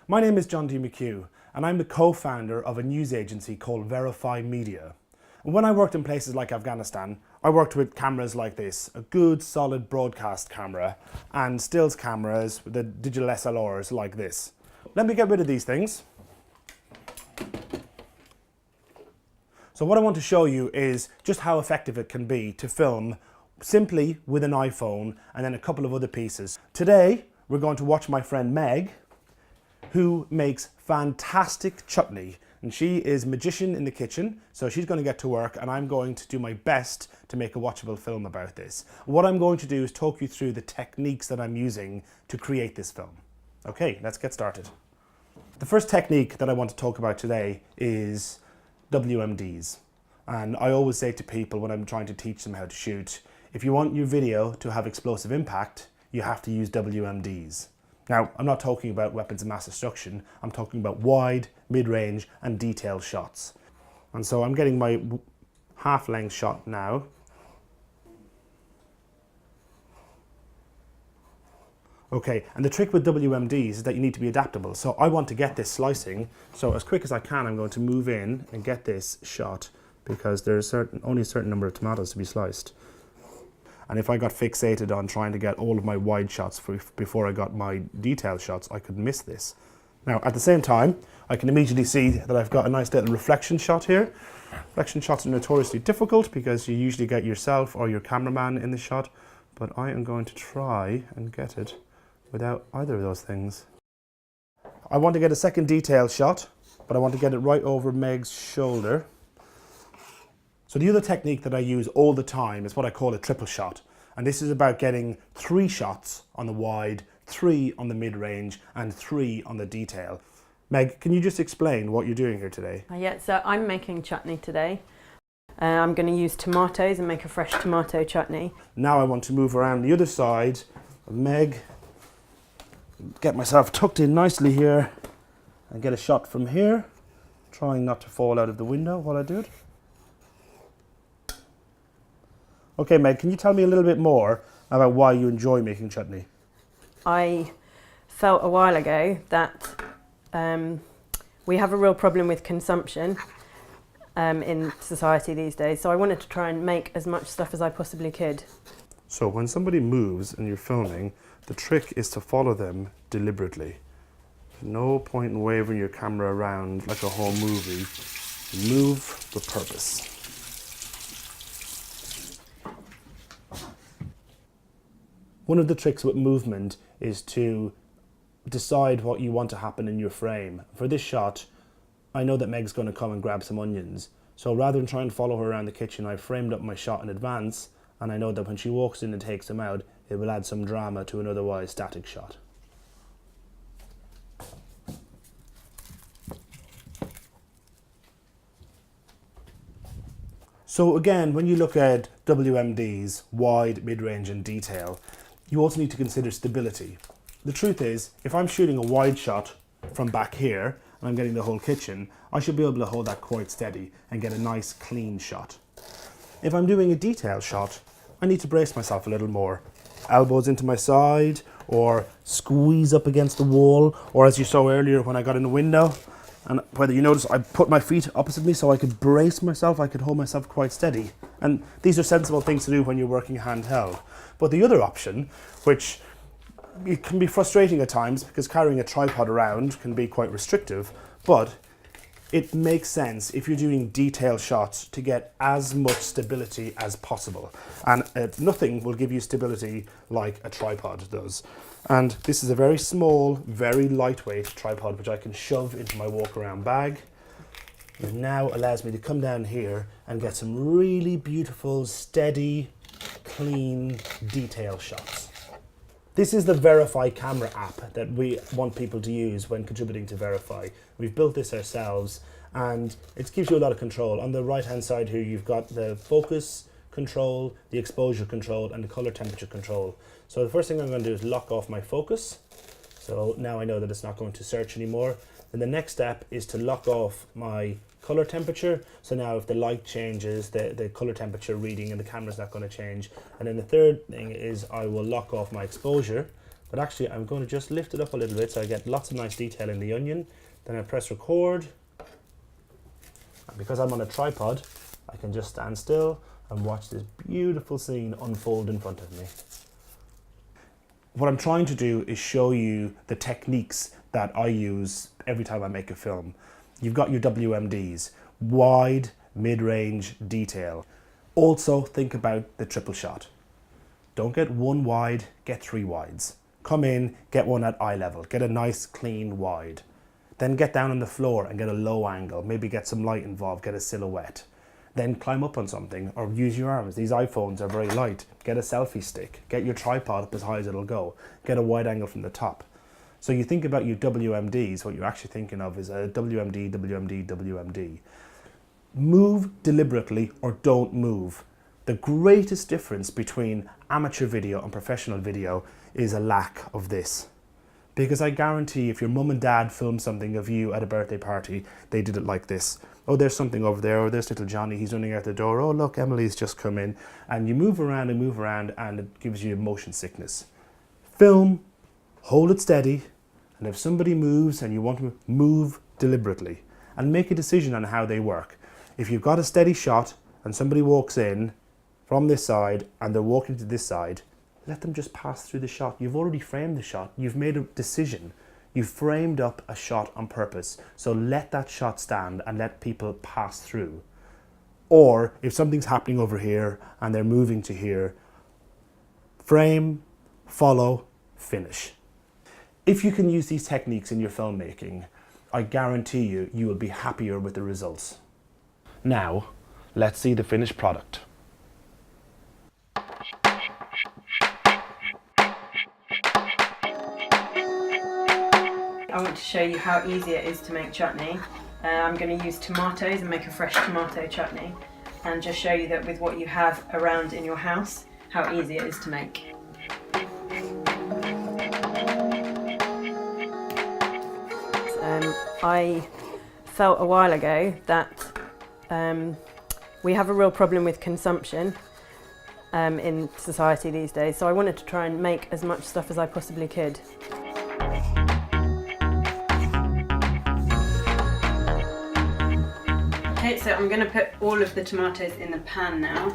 My name is John D. McHugh, and I'm the co-founder of a news agency called Verify Media. And when I worked in places like Afghanistan, I worked with cameras like this, a good solid broadcast camera, and stills cameras, the digital SLRs like this. Let me get rid of these things. So what I want to show you is just how effective it can be to film simply with an iPhone and then a couple of other pieces. Today, we're going to watch my friend Meg, who makes fantastic chutney, and she is magician in the kitchen, so she's going to get to work and I'm going to do my best to make a watchable film about this. What I'm going to do is talk you through the techniques that I'm using to create this film. Okay, let's get started. The first technique that I want to talk about today is WMDs, and I always say to people when I'm trying to teach them how to shoot, if you want your video to have explosive impact, you have to use WMDs. Now, I'm not talking about weapons of mass destruction, I'm talking about wide, mid-range and detail shots. And so I'm getting my half-length shot now. Okay, and the trick with WMDs is that you need to be adaptable. So I want to get this slicing, so as quick as I can I'm going to move in and get this shot because there's only a certain number of tomatoes to be sliced. And if I got fixated on trying to get all of my wide shots before I got my detail shots, I could miss this. Now, at the same time, I can immediately see that I've got a nice little reflection shot here. Reflection shots are notoriously difficult because you usually get yourself or your cameraman in the shot, but I am going to try and get it without either of those things. I want to get a second detail shot, but I want to get it right over Meg's shoulder. So the other technique that I use all the time is what I call a triple shot. And this is about getting 3 shots on the wide, 3 on the mid-range, and 3 on the detail. Meg, can you just explain what you're doing here today? Yeah, so I'm making chutney today. I'm going to use tomatoes and make a fresh tomato chutney. Now I want to move around the other side of Meg, get myself tucked in nicely here, and get a shot from here, trying not to fall out of the window while I do it. Okay, Meg, can you tell me a little bit more about why you enjoy making chutney? I felt a while ago that we have a real problem with consumption in society these days, so I wanted to try and make as much stuff as I possibly could. So when somebody moves and you're filming, the trick is to follow them deliberately. There's no point in waving your camera around like a whole movie. Move with purpose. One of the tricks with movement is to decide what you want to happen in your frame. For this shot, I know that Meg's going to come and grab some onions. So rather than try and follow her around the kitchen, I framed up my shot in advance, and I know that when she walks in and takes them out, it will add some drama to an otherwise static shot. So again, when you look at WMDs, wide, mid-range and detail, you also need to consider stability. The truth is, if I'm shooting a wide shot from back here and I'm getting the whole kitchen, I should be able to hold that quite steady and get a nice clean shot. If I'm doing a detail shot, I need to brace myself a little more. Elbows into my side, or squeeze up against the wall, or as you saw earlier when I got in the window, and whether you notice I put my feet opposite me so I could brace myself, I could hold myself quite steady. And these are sensible things to do when you're working handheld. But the other option, which it can be frustrating at times because carrying a tripod around can be quite restrictive, but it makes sense if you're doing detail shots to get as much stability as possible. And nothing will give you stability like a tripod does. And this is a very small, very lightweight tripod which I can shove into my walk around bag. It now allows me to come down here and get some really beautiful, steady, clean detail shots. This is the Verify camera app that we want people to use when contributing to Verify. We've built this ourselves and it gives you a lot of control. On the right hand side here you've got the focus control, the exposure control and the color temperature control. So the first thing I'm going to do is lock off my focus. So now I know that it's not going to search anymore. Then the next step is to lock off my color temperature. So now if the light changes, the color temperature reading and the camera's not going to change. And then the third thing is I will lock off my exposure. But actually I'm going to just lift it up a little bit so I get lots of nice detail in the onion. Then I press record. And because I'm on a tripod, I can just stand still and watch this beautiful scene unfold in front of me. What I'm trying to do is show you the techniques that I use every time I make a film. You've got your WMDs, wide, mid-range, detail. Also think about the triple shot. Don't get one wide, get three wides. Come in, get one at eye level, get a nice clean wide. Then get down on the floor and get a low angle, maybe get some light involved, get a silhouette. Then climb up on something or use your arms. These iPhones are very light. Get a selfie stick, get your tripod up as high as it'll go, get a wide angle from the top. So you think about your WMDs, what you're actually thinking of is a WMD, WMD, WMD. Move deliberately or don't move. The greatest difference between amateur video and professional video is a lack of this. Because I guarantee if your mum and dad filmed something of you at a birthday party, they did it like this. Oh, there's something over there. Oh, there's little Johnny, he's running out the door. Oh, look, Emily's just come in. And you move around and it gives you motion sickness. Film, hold it steady, and if somebody moves and you want to move deliberately and make a decision on how they work. If you've got a steady shot and somebody walks in from this side and they're walking to this side, let them just pass through the shot. You've already framed the shot. You've made a decision. You've framed up a shot on purpose. So let that shot stand and let people pass through. Or if something's happening over here and they're moving to here, frame, follow, finish. If you can use these techniques in your filmmaking, I guarantee you, you will be happier with the results. Now, let's see the finished product. I want to show you how easy it is to make chutney. I'm going to use tomatoes and make a fresh tomato chutney and just show you that with what you have around in your house, how easy it is to make. I felt a while ago that we have a real problem with consumption in society these days, so I wanted to try and make as much stuff as I possibly could. Okay, so I'm going to put all of the tomatoes in the pan now.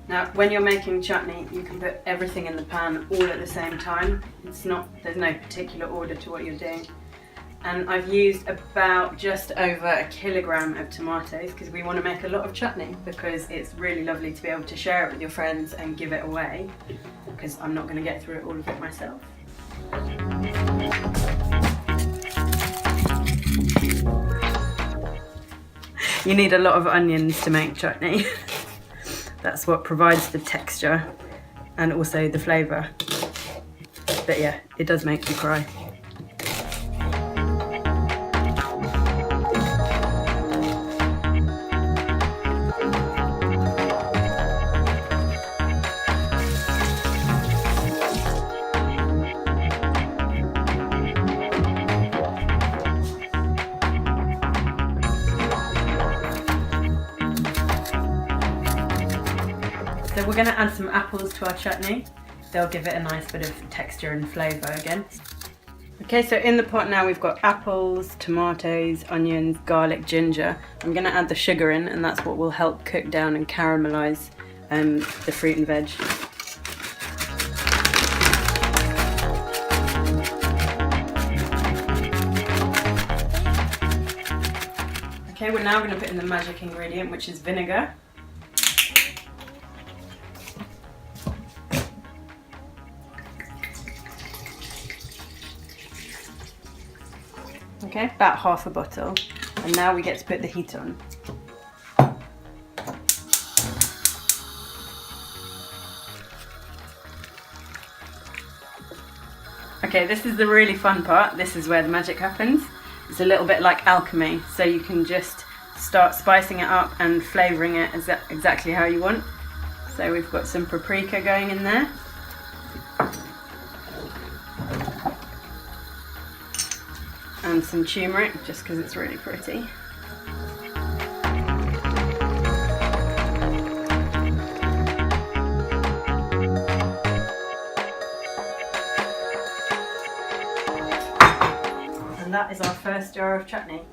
Now, when you're making chutney, you can put everything in the pan all at the same time. There's no particular order to what you're doing. And I've used about just over 1 kilogram of tomatoes because we want to make a lot of chutney, because it's really lovely to be able to share it with your friends and give it away, because I'm not going to get through all of it myself. You need a lot of onions to make chutney. That's what provides the texture and also the flavour. But yeah, it does make you cry. So we're going to add some apples to our chutney. They'll give it a nice bit of texture and flavour again. Okay, so in the pot now we've got apples, tomatoes, onions, garlic, ginger. I'm going to add the sugar in, and that's what will help cook down and caramelise the fruit and veg. Okay, we're now going to put in the magic ingredient, which is vinegar. Okay, about half a bottle. And now we get to put the heat on. Okay, this is the really fun part. This is where the magic happens. It's a little bit like alchemy, so you can just start spicing it up and flavouring it exactly how you want. So we've got some paprika going in there. And some turmeric, just because it's really pretty. And that is our first jar of chutney.